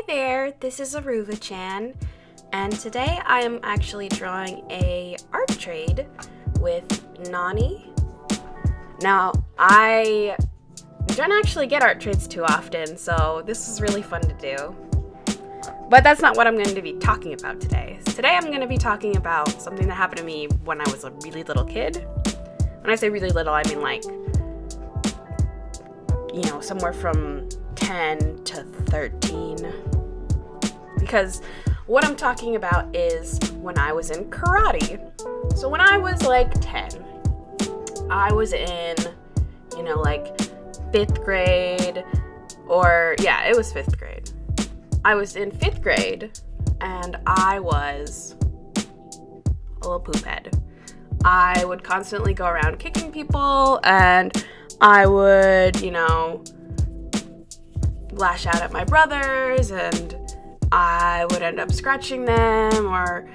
Hi there, this is AruvaChan, and today I am actually drawing a art trade with Nani. Now, I don't actually get art trades too often, so this is really fun to do. But that's not what I'm going to be talking about today. Today I'm going to be talking about something that happened to me when I was a really little kid. When I say really little, I mean like, somewhere from 10 to 13. Because what I'm talking about is when I was in karate. So when I was like 10, I was in, 5th grade, it was 5th grade. I was in 5th grade, and I was a little poop head. I would constantly go around kicking people, and I would, lash out at my brothers, and I would end up scratching them, or,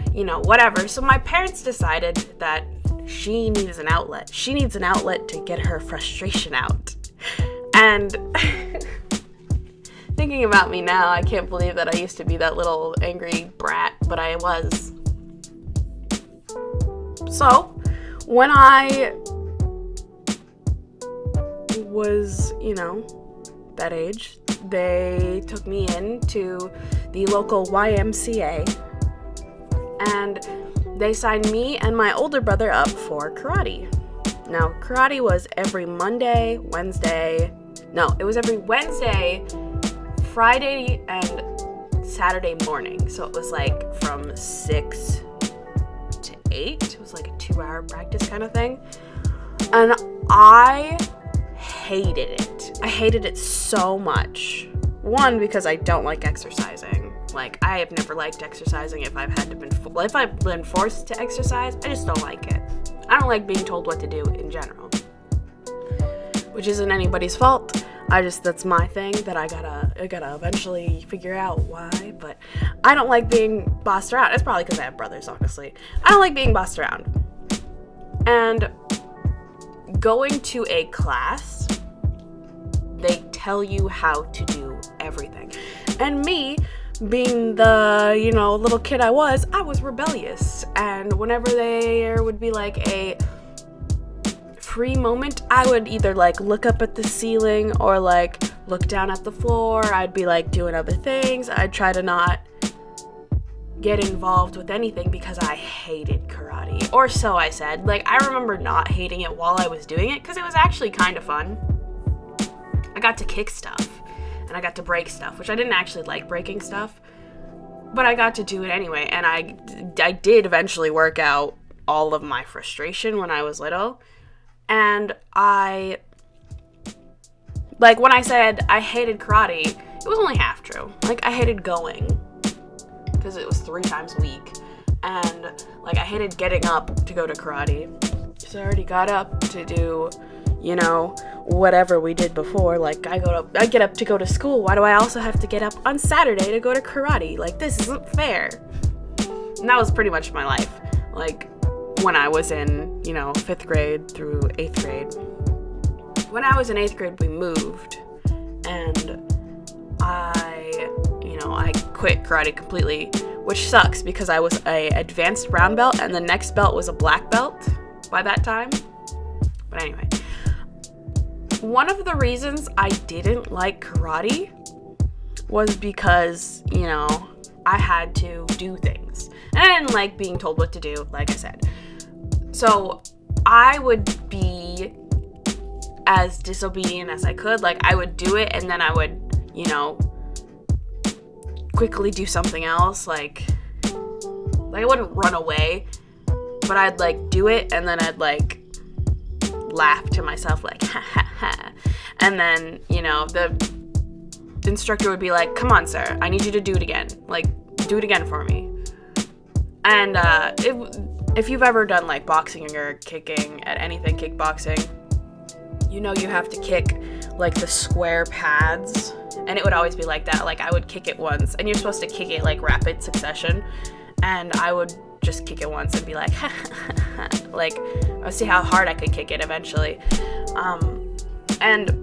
whatever. So my parents decided that she needs an outlet. She needs an outlet to get her frustration out. And thinking about me now, I can't believe that I used to be that little angry brat, but I was. So, when I was, that age, they took me into the local YMCA, and they signed me and my older brother up for karate. Now, karate was every Monday, it was every Wednesday, Friday, and Saturday morning. So it was like from 6 to 8. It was like a 2-hour practice kind of thing. And I hated it. I hated it so much. One, because I don't like exercising. Like, I have never liked exercising. If I've been forced to exercise, I just don't like it. I don't like being told what to do in general, which isn't anybody's fault. That's my thing that I gotta eventually figure out why, but I don't like being bossed around. It's probably because I have brothers, honestly. I don't like being bossed around. And going to a class, they tell you how to do everything. And me, being the, little kid I was rebellious. And whenever there would be like a free moment, I would either like look up at the ceiling or like look down at the floor. I'd be like doing other things. I'd try to not get involved with anything because I hated karate. Or so I said. Like, I remember not hating it while I was doing it because it was actually kind of fun. I got to kick stuff and I got to break stuff, which I didn't actually like breaking stuff, but I got to do it anyway. And I did eventually work out all of my frustration when I was little. And when I said I hated karate, it was only half true. Like, I hated going because it was 3 times a week. And, I hated getting up to go to karate. So I already got up to do, whatever we did before. Like, I get up to go to school. Why do I also have to get up on Saturday to go to karate? Like, this isn't fair. And that was pretty much my life. Like, when I was in, 5th grade through 8th grade. When I was in 8th grade, we moved, and I quit karate completely, which sucks because I was a advanced brown belt, and the next belt was a black belt by that time. But anyway, one of the reasons I didn't like karate was because, I had to do things, and I didn't like being told what to do, like I said. So I would be as disobedient as I could. Like, I would do it, and then I would, quickly do something else. Like I wouldn't run away, but I'd, do it, and then I'd, laugh to myself, ha, ha, ha. And then, the instructor would be like, come on, sir, I need you to do it again. Do it again for me. And, if you've ever done boxing or kicking at anything, kickboxing, you have to kick the square pads, and it would always be like that. I would kick it once, and you're supposed to kick it rapid succession, and I would just kick it once and be like, ha, ha, ha, ha. I'll see how hard I could kick it eventually. And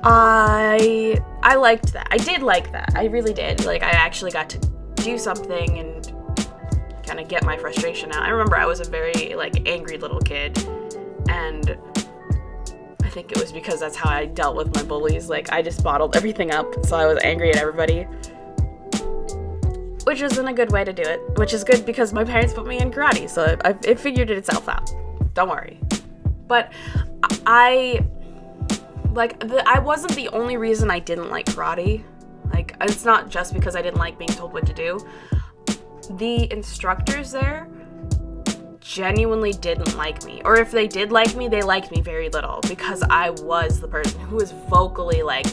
I liked that. I did like that. I really did. Like, I actually got to do something and kind of get my frustration out. I remember I was a very, like, angry little kid, and I think it was because that's how I dealt with my bullies. Like, I just bottled everything up, so I was angry at everybody, which wasn't a good way to do it, which is good because my parents put me in karate, so it figured itself out. Don't worry. But I wasn't the only reason I didn't like karate. Like, it's not just because I didn't like being told what to do. The instructors there genuinely didn't like me. Or if they did like me, they liked me very little, because I was the person who was vocally like,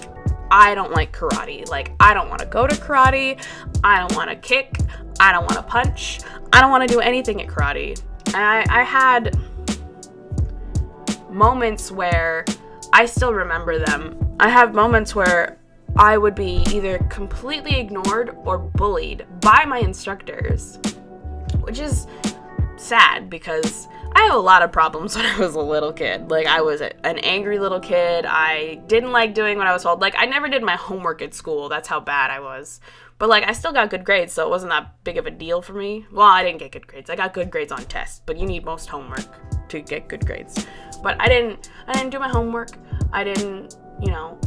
I don't like karate. Like, I don't want to go to karate. I don't want to kick. I don't want to punch. I don't want to do anything at karate. And I had moments where I still remember them. I have moments where I would be either completely ignored or bullied by my instructors, which is sad because I have a lot of problems when I was a little kid. Like, I was an angry little kid. I didn't like doing what I was told. Like, I never did my homework at school. That's how bad I was. But, like, I still got good grades, so it wasn't that big of a deal for me. Well, I didn't get good grades. I got good grades on tests, but you need most homework to get good grades. But I didn't do my homework. I didn't,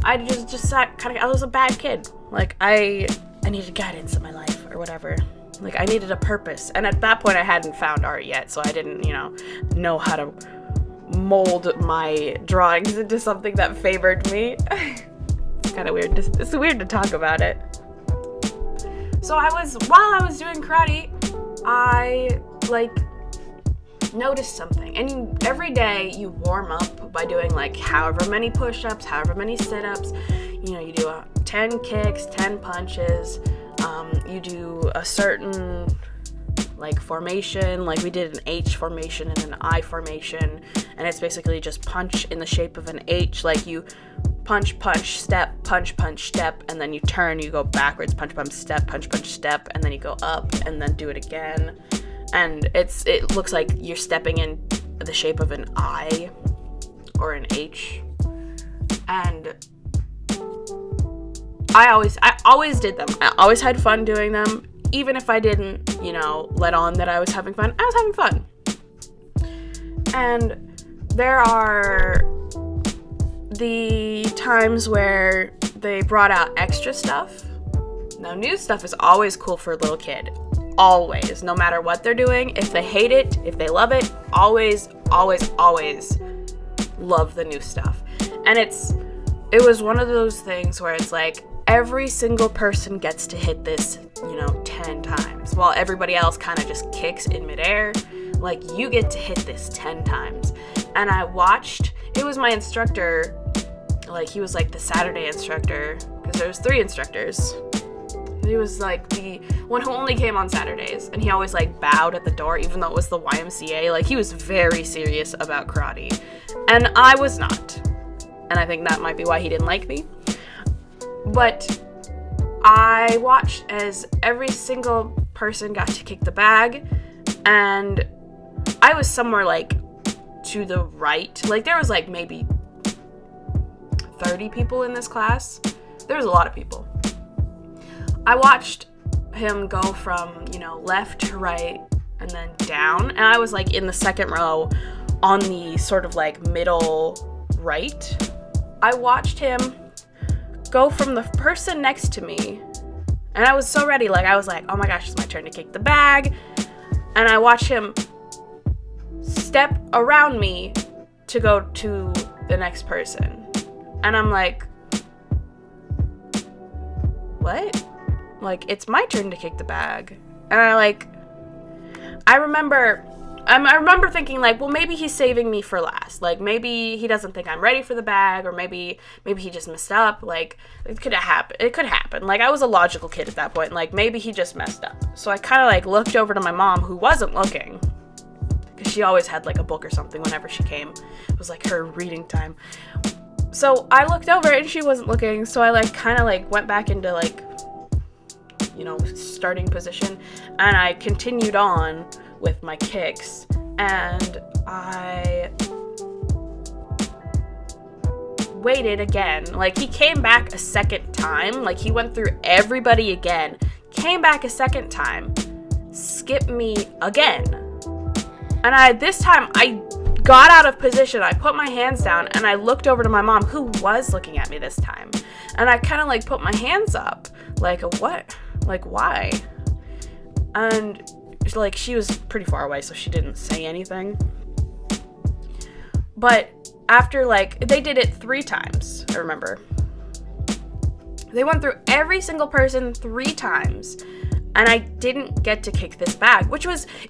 I just sat kind of, I was a bad kid. Like, I needed guidance in my life or whatever. Like, I needed a purpose. And at that point, I hadn't found art yet, so I didn't, know how to mold my drawings into something that favored me. It's kind of weird. It's weird to talk about it. So while I was doing karate, I, noticed something. And every day you warm up by doing, however many push-ups, however many sit-ups. You do 10 kicks, 10 punches. You do a certain, formation. Like, we did an H formation and an I formation. And it's basically just punch in the shape of an H. Like, you punch, punch, step, and then you turn, you go backwards, punch, step, and then you go up, and then do it again. And it looks like you're stepping in the shape of an I or an H. And I always did them. I always had fun doing them. Even if I didn't, let on that I was having fun, I was having fun. And there are the times where they brought out extra stuff. Now, new stuff is always cool for a little kid. Always. No matter what they're doing. If they hate it, if they love it, always, always, always love the new stuff. And it was one of those things where it's like, every single person gets to hit this, 10 times, while everybody else kind of just kicks in midair. Like, you get to hit this 10 times. And I watched, it was my instructor, he was the Saturday instructor, because there was 3 instructors. He was the one who only came on Saturdays, and he always bowed at the door, even though it was the YMCA. He was very serious about karate, and I was not. And I think that might be why he didn't like me. But I watched as every single person got to kick the bag, and I was somewhere to the right. There was maybe 30 people in this class. There was a lot of people. I watched him go from, left to right and then down, and I was in the second row on the sort of middle right. I watched him go from the person next to me, and I was so ready. I was oh my gosh, it's my turn to kick the bag. And I watched him step around me to go to the next person. And I'm what? It's my turn to kick the bag. And I remember thinking well, maybe he's saving me for last. Maybe he doesn't think I'm ready for the bag, or maybe he just messed up. It could happen. It could happen. I was a logical kid at that point. Maybe he just messed up. So I kind of looked over to my mom, who wasn't looking, because she always had a book or something whenever she came. It was her reading time. So I looked over and she wasn't looking. So I kind of went back into starting position, and I continued on with my kicks, and I waited again. Like, he came back a second time. Like, he went through everybody again. Came back a second time. Skipped me again. And this time, I got out of position. I put my hands down, and I looked over to my mom, who was looking at me this time. And I kind of, like, put my hands up. Like, what? Like, why? And, like, she was pretty far away, so she didn't say anything. But after, like, they did it 3 times, I remember. They went through every single person 3 times. And I didn't get to kick this bag,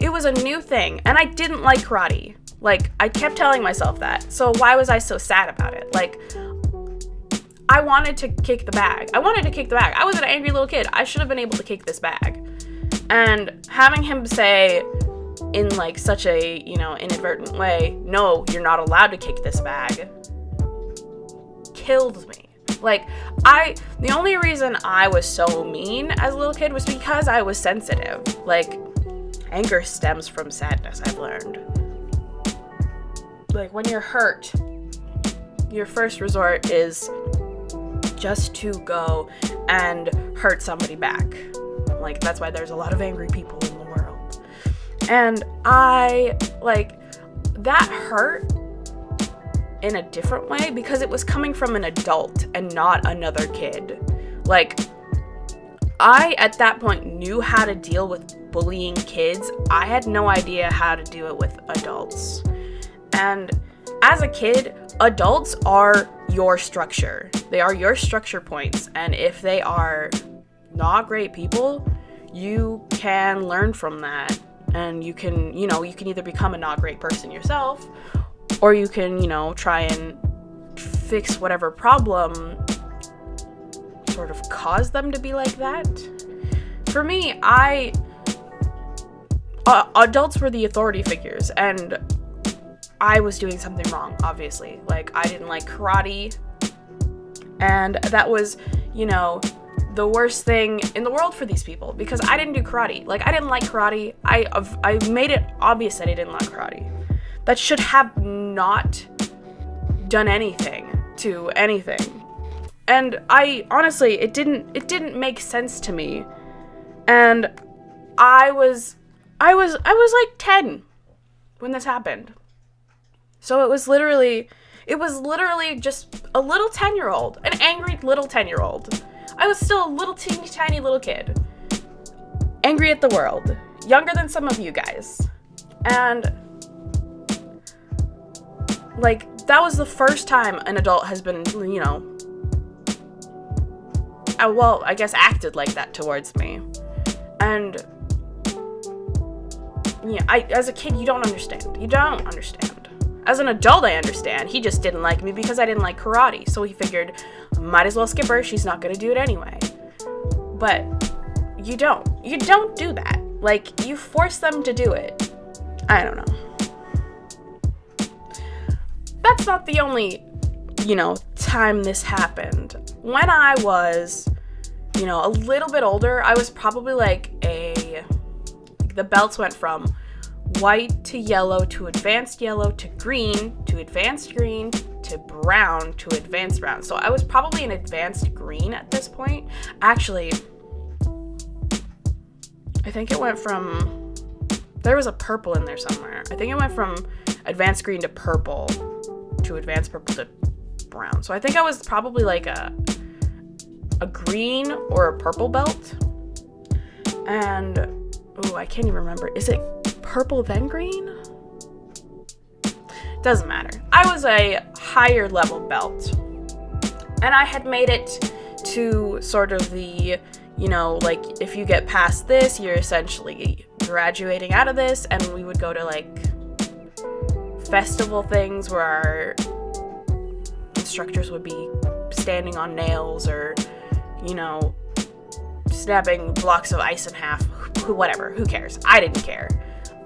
it was a new thing. And I didn't like karate. Like, I kept telling myself that. So why was I so sad about it? Like, I wanted to kick the bag. I was an angry little kid. I should have been able to kick this bag. And having him say in, like, such a, inadvertent way, no, you're not allowed to kick this bag, killed me. Like, the only reason I was so mean as a little kid was because I was sensitive. Like, anger stems from sadness, I've learned. Like, when you're hurt, your first resort is just to go and hurt somebody back. Like, that's why there's a lot of angry people in the world. And that hurt in a different way because it was coming from an adult and not another kid. Like, I, at that point, knew how to deal with bullying kids. I had no idea how to do it with adults. And as a kid, adults are your structure. They are your structure points. And if they are not great people, you can learn from that. And you can either become a not great person yourself, or you can, try and fix whatever problem sort of caused them to be like that. For me, adults were the authority figures, and I was doing something wrong, obviously. Like, I didn't like karate, and that was, the worst thing in the world for these people, because I didn't do karate. Like, I didn't like karate. I made it obvious that I didn't like karate. That should have not done anything to anything. And honestly, it didn't make sense to me. And I was like 10 when this happened. So it was literally just a little 10-year-old, an angry little 10-year-old. I was still a little teeny tiny little kid, angry at the world, younger than some of you guys. And like, that was the first time an adult has been, I guess acted like that towards me. And as a kid, you don't understand. As an adult, I understand. He just didn't like me because I didn't like karate. So he figured, might as well skip her. She's not going to do it anyway. But you don't. You don't do that. Like, you force them to do it. I don't know. That's not the only, time this happened. When I was, a little bit older, I was probably the belts went from white to yellow to advanced yellow to green to advanced green to brown to advanced brown. So I was probably an advanced green at this point. Actually, I think it went from, there was a purple in there somewhere. I think it went from advanced green to purple to advanced purple to brown. So I think I was probably like a green or a purple belt. And, I can't even remember. Is it purple then green? Doesn't matter. I was a higher level belt. And I had made it to sort of the, if you get past this, you're essentially graduating out of this. And we would go to festival things where our instructors would be standing on nails or, snapping blocks of ice in half. Whatever. Who cares? I didn't care.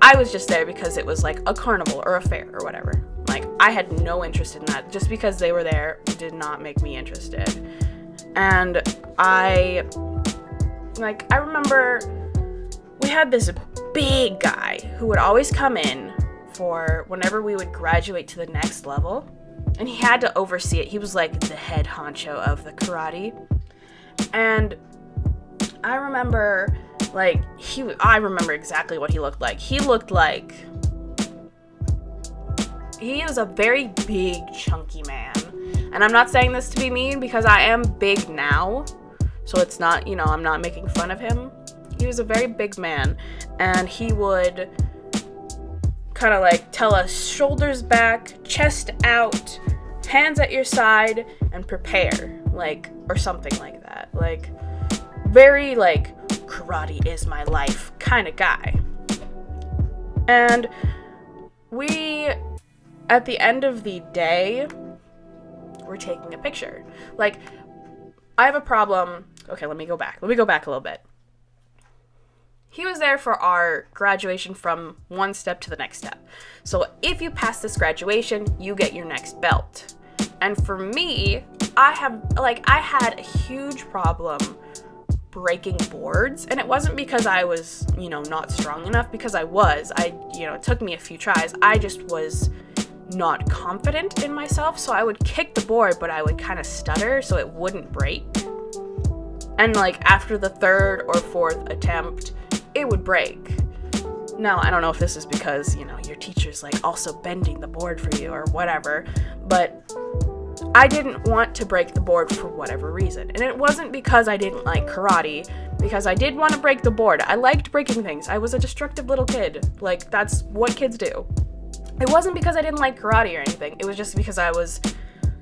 I was just there because it was like a carnival or a fair or whatever. Like, I had no interest in that. Just because they were there did not make me interested. And I remember we had this big guy who would always come in for whenever we would graduate to the next level. and he had to oversee it. He was like the head honcho of the karate. And I remember, like, I remember exactly what he looked like. He looked like, he was a very big, chunky man. And I'm not saying this to be mean, because I am big now. So it's not, I'm not making fun of him. He was a very big man. And he would kind of like tell us shoulders back, chest out, hands at your side, and prepare. Like, or something like that. Like, very, like, karate is my life kind of guy. And we, at the end of the day, we're taking a picture. Like, I have a problem. Okay, let me go back a little bit. He was there for our graduation from one step to the next step. So if you pass this graduation, you get your next belt. And for me, I had a huge problem breaking boards, and it wasn't because I was, not strong enough, because I was. It took me a few tries. I just was not confident in myself, so I would kick the board, but I would kind of stutter so it wouldn't break. And like after the third or fourth attempt, it would break. Now, I don't know if this is because, your teacher's like also bending the board for you or whatever, but I didn't want to break the board for whatever reason. And it wasn't because I didn't like karate, because I did want to break the board. I liked breaking things. I was a destructive little kid. Like, that's what kids do. It wasn't because I didn't like karate or anything. It was just because I was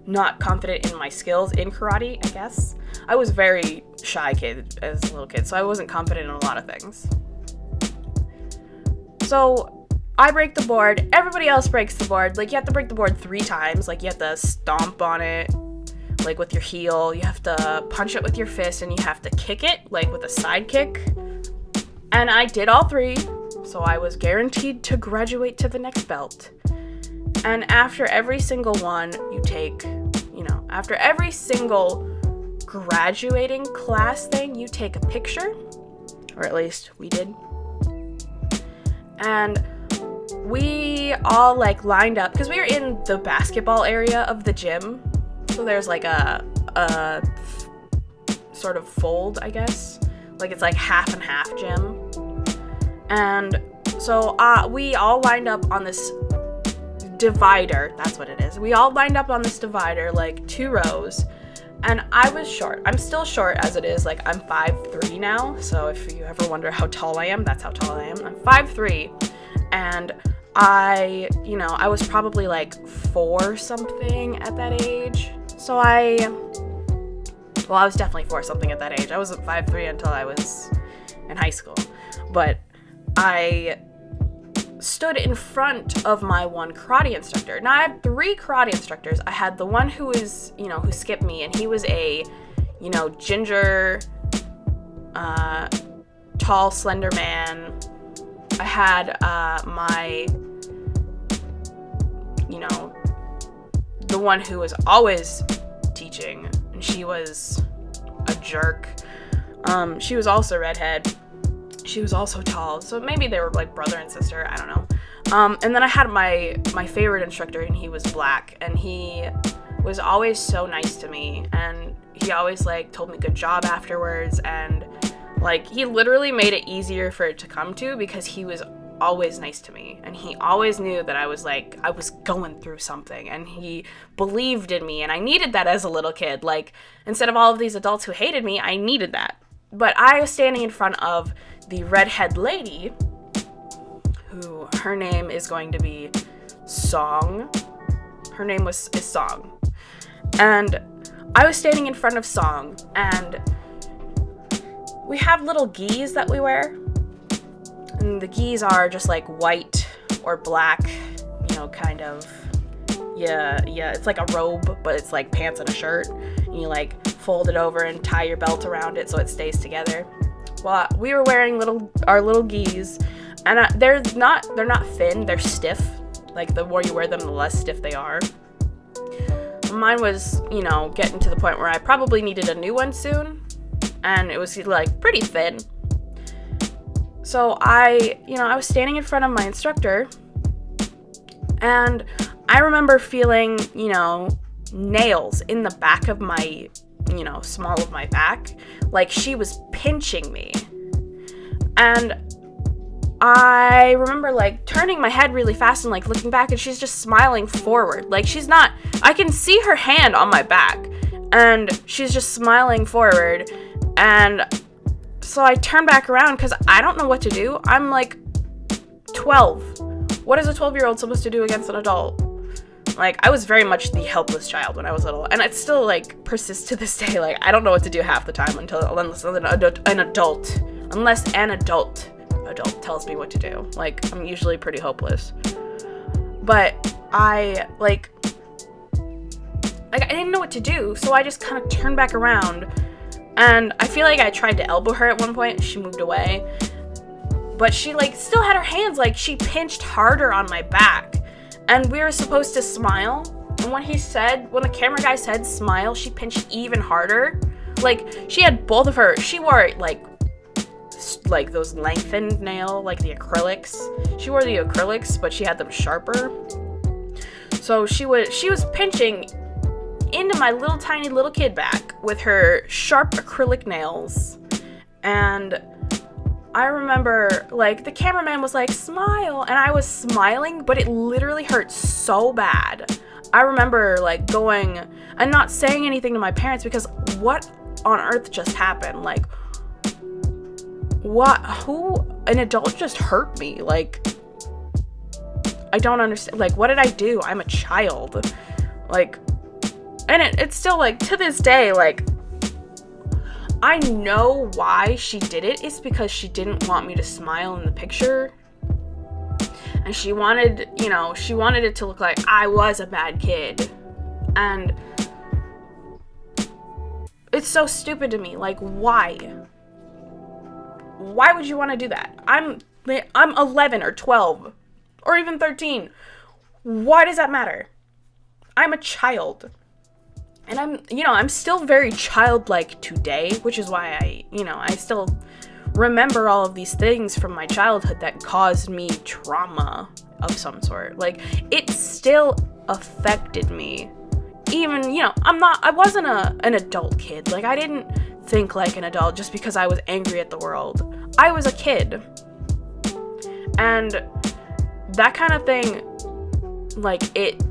not confident in my skills in karate, I guess. I was a very shy kid as a little kid, so I wasn't confident in a lot of things. So I break the board. Everybody else breaks the board. Like, you have to break the board 3 times. Like, you have to stomp on it, like, with your heel. You have to punch it with your fist, and you have to kick it, like, with a side kick. And I did all 3. So I was guaranteed to graduate to the next belt. And after every single one, you take, after every single graduating class thing, you take a picture. Or at least we did. And we all, like, lined up, because we were in the basketball area of the gym. So there's, like, a sort of fold, I guess. Like, it's, like, half and half gym. And so we all lined up on this divider. That's what it is. We all lined up on this divider, like, 2 rows. And I was short. I'm still short as it is. Like, I'm 5'3" now. So if you ever wonder how tall I am, that's how tall I am. I'm 5'3". And I was probably, like, 4 something at that age. So I was definitely 4 something at that age. I wasn't 5'3" until I was in high school. But I stood in front of my one karate instructor. Now, I had 3 karate instructors. I had the one who was, who skipped me, and he was a, ginger, tall, slender man. I had my, the one who was always teaching, and she was a jerk. She was also redhead. She was also tall, so maybe they were like brother and sister, I don't know. And then I had my favorite instructor, and he was black, and he was always so nice to me, and he always, like, told me good job afterwards, and, like, he literally made it easier for it to come to, because he was always nice to me, and he always knew that I was going through something, and he believed in me, and I needed that as a little kid. Like, instead of all of these adults who hated me, I needed that. But I was standing in front of the redhead lady, who, her name is going to be Song. Her name is Song. And I was standing in front of Song, and we have little gis that we wear. And the gis are just, like, white or black, kind of, yeah, it's like a robe, but it's like pants and a shirt. And you, like, fold it over and tie your belt around it so it stays together. Well, we were wearing our little gis, and they're not thin, they're stiff. Like, the more you wear them, the less stiff they are. Mine was, getting to the point where I probably needed a new one soon, and it was, like, pretty thin. So I was standing in front of my instructor, and I remember feeling, nails in the back of my, small of my back, like she was pinching me. And I remember, like, turning my head really fast and, like, looking back, and she's just smiling forward. Like, I can see her hand on my back, and she's just smiling forward. And so I turn back around because I don't know what to do. I'm, like, 12. What is a 12-year-old supposed to do against an adult? Like, I was very much the helpless child when I was little, and it still, like, persists to this day. Like, I don't know what to do half the time unless an adult tells me what to do. Like, I'm usually pretty hopeless. But I didn't know what to do, so I just kind of turned back around, and I feel like I tried to elbow her at one point. She moved away, but she, like, still had her hands, like, she pinched harder on my back, and we were supposed to smile, and when the camera guy said smile, she pinched even harder. Like, she had both of her, she wore, like those lengthened nail, like the acrylics. She wore the acrylics, but she had them sharper. So she was pinching into my little tiny little kid back with her sharp acrylic nails. And I remember, like, the cameraman was like, smile, and I was smiling, but it literally hurt so bad. I remember, like, going and not saying anything to my parents because what on earth just happened? Like, an adult just hurt me. Like, I don't understand. Like, what did I do? I'm a child. Like, and it's still, like, to this day, like, I know why she did it. It's because she didn't want me to smile in the picture. And she wanted it to look like I was a bad kid. And it's so stupid to me. Like, why? Why would you want to do that? I'm 11 or 12 or even 13. Why does that matter? I'm a child. And I'm still very childlike today, which is why I still remember all of these things from my childhood that caused me trauma of some sort. Like, it still affected me. Even, I wasn't an adult kid. Like, I didn't think like an adult just because I was angry at the world. I was a kid. And that kind of thing, like, it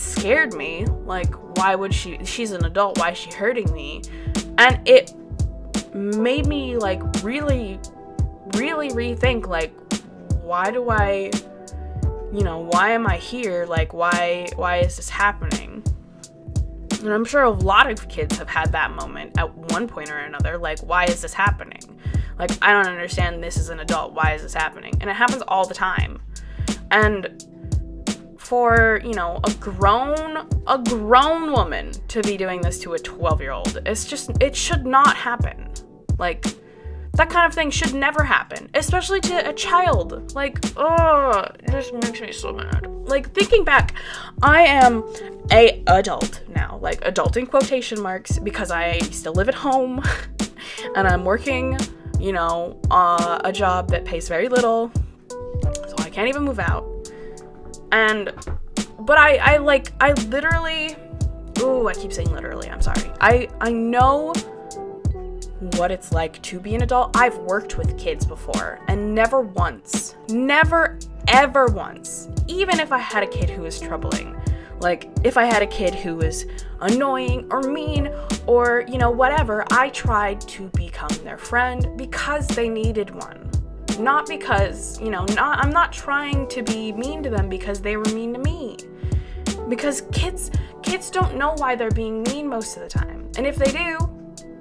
scared me. Like, why would she's an adult, why is she hurting me? And it made me, like, really, really rethink, like, why am I here? Like, why is this happening? And I'm sure a lot of kids have had that moment at one point or another. Like, why is this happening? Like, I don't understand. This is an adult. Why is this happening? And it happens all the time. And for, a grown woman to be doing this to a 12-year-old, it should not happen. Like, that kind of thing should never happen, especially to a child. Like, oh, it just makes me so mad. Like, thinking back, I am a adult now, like, adult in quotation marks, because I still live at home, and I'm working, a job that pays very little, so I can't even move out. But I literally, I keep saying literally, I'm sorry. I know what it's like to be an adult. I've worked with kids before, and never ever once, even if I had a kid who was troubling, like, if I had a kid who was annoying or mean or, whatever, I tried to become their friend because they needed one. Not because, I'm not trying to be mean to them because they were mean to me. Because kids don't know why they're being mean most of the time. And if they do,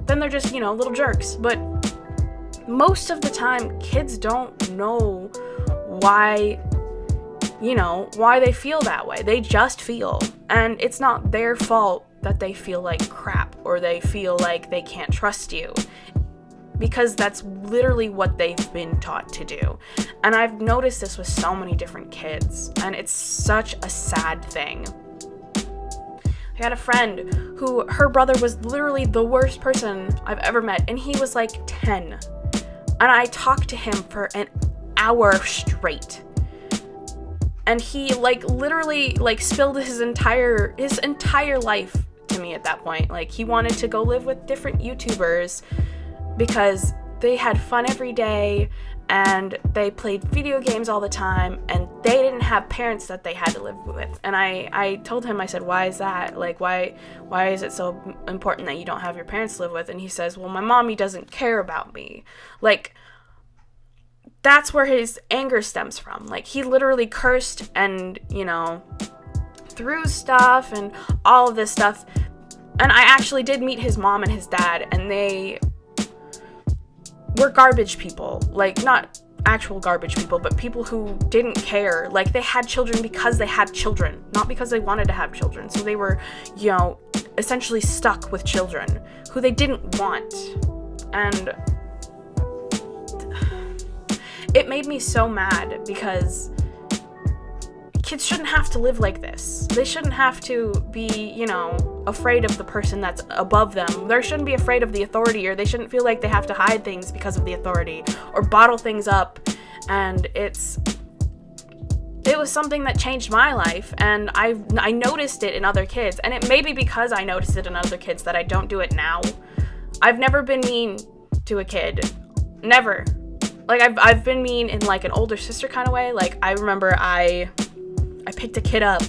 then they're just, little jerks. But most of the time, kids don't know why they feel that way. They just feel. And it's not their fault that they feel like crap or they feel like they can't trust you. Because that's literally what they've been taught to do. And I've noticed this with so many different kids, and it's such a sad thing. I had a friend who, her brother was literally the worst person I've ever met, and he was like 10. And I talked to him for an hour straight. And he like literally like spilled his entire life to me at that point. Like, he wanted to go live with different YouTubers because they had fun every day and they played video games all the time, and they didn't have parents that they had to live with. And I told him, I said, why is that? Like, why is it so important that you don't have your parents to live with? And he says, well, my mommy doesn't care about me. Like, that's where his anger stems from. Like, he literally cursed and, you know, threw stuff and all of this stuff. And I actually did meet his mom and his dad, and they were garbage people. Like, not actual garbage people, but people who didn't care. Like, they had children because they had children, not because they wanted to have children. So they were, you know, essentially stuck with children who they didn't want. And it made me so mad because kids shouldn't have to live like this. They shouldn't have to be, you know, afraid of the person that's above them. They shouldn't be afraid of the authority, or they shouldn't feel like they have to hide things because of the authority or bottle things up. And it was something that changed my life, and I noticed it in other kids. And it may be because I noticed it in other kids that I don't do it now. I've never been mean to a kid. Never. Like, I've been mean in, like, an older sister kind of way. Like, I remember I picked a kid up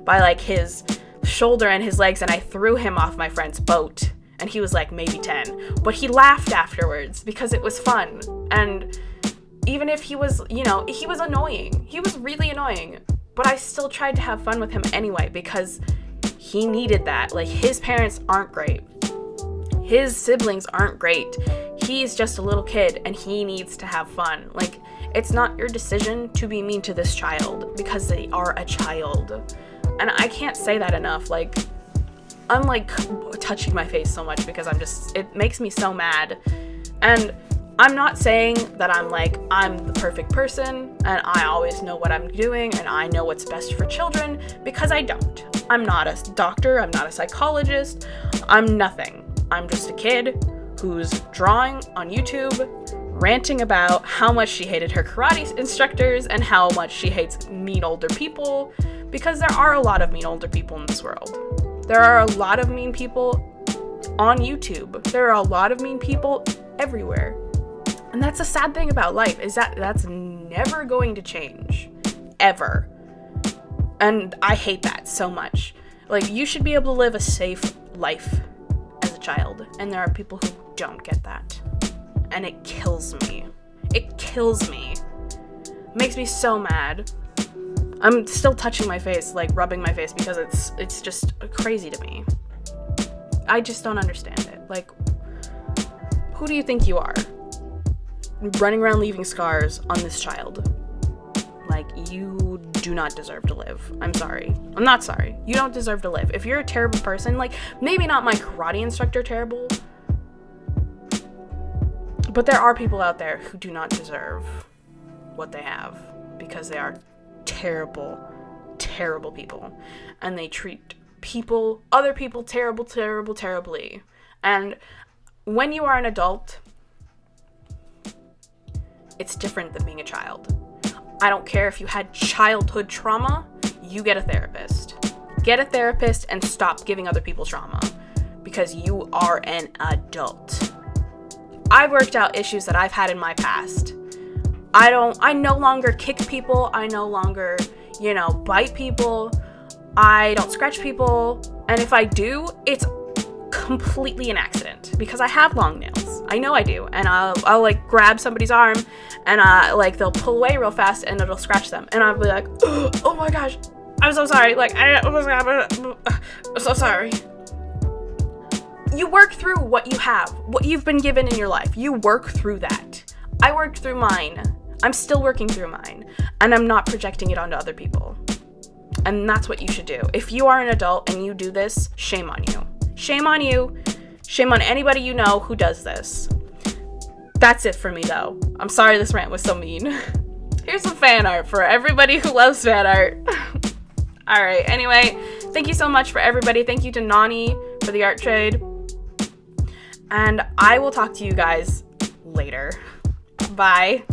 by, like, his shoulder and his legs, and I threw him off my friend's boat. And he was, like, maybe 10. But he laughed afterwards because it was fun. And even if he was, you know, he was annoying. He was really annoying. But I still tried to have fun with him anyway because he needed that. Like, his parents aren't great. His siblings aren't great. He's just a little kid and he needs to have fun. Like, it's not your decision to be mean to this child because they are a child. And I can't say that enough. Like, I'm like touching my face so much because it makes me so mad. And I'm not saying that I'm the perfect person and I always know what I'm doing and I know what's best for children, because I don't. I'm not a doctor. I'm not a psychologist. I'm nothing. I'm just a kid who's drawing on YouTube, ranting about how much she hated her karate instructors and how much she hates mean older people, because there are a lot of mean older people in this world. There are a lot of mean people on YouTube. There are a lot of mean people everywhere. And that's the sad thing about life, is that that's never going to change. Ever. And I hate that so much. Like, you should be able to live a safe life as a child, and there are people who don't get that, and it kills me. It kills me. It makes me so mad. I'm still touching my face, like rubbing my face, because it's just crazy to me. I just don't understand it. Like, who do you think you are? Running around leaving scars on this child. Like, you do not deserve to live. I'm sorry. I'm not sorry. You don't deserve to live. If you're a terrible person, like, maybe not my karate instructor terrible, but there are people out there who do not deserve what they have because they are terrible, terrible people. And they treat other people terribly. And when you are an adult, it's different than being a child. I don't care if you had childhood trauma, you get a therapist. Get a therapist and stop giving other people trauma, because you are an adult. I've worked out issues that I've had in my past. I no longer kick people. I no longer, bite people. I don't scratch people. And if I do, it's completely an accident, because I have long nails. I know I do. And I'll like grab somebody's arm and they'll pull away real fast and it'll scratch them. And I'll be like, oh my gosh, I'm so sorry. Like, I'm so sorry. You work through what you have, what you've been given in your life. You work through that. I worked through mine. I'm still working through mine. And I'm not projecting it onto other people. And that's what you should do. If you are an adult and you do this, shame on you. Shame on you. Shame on anybody you know who does this. That's it for me, though. I'm sorry this rant was so mean. Here's some fan art for everybody who loves fan art. Alright, anyway, thank you so much for everybody. Thank you to Nani for the art trade. And I will talk to you guys later. Bye.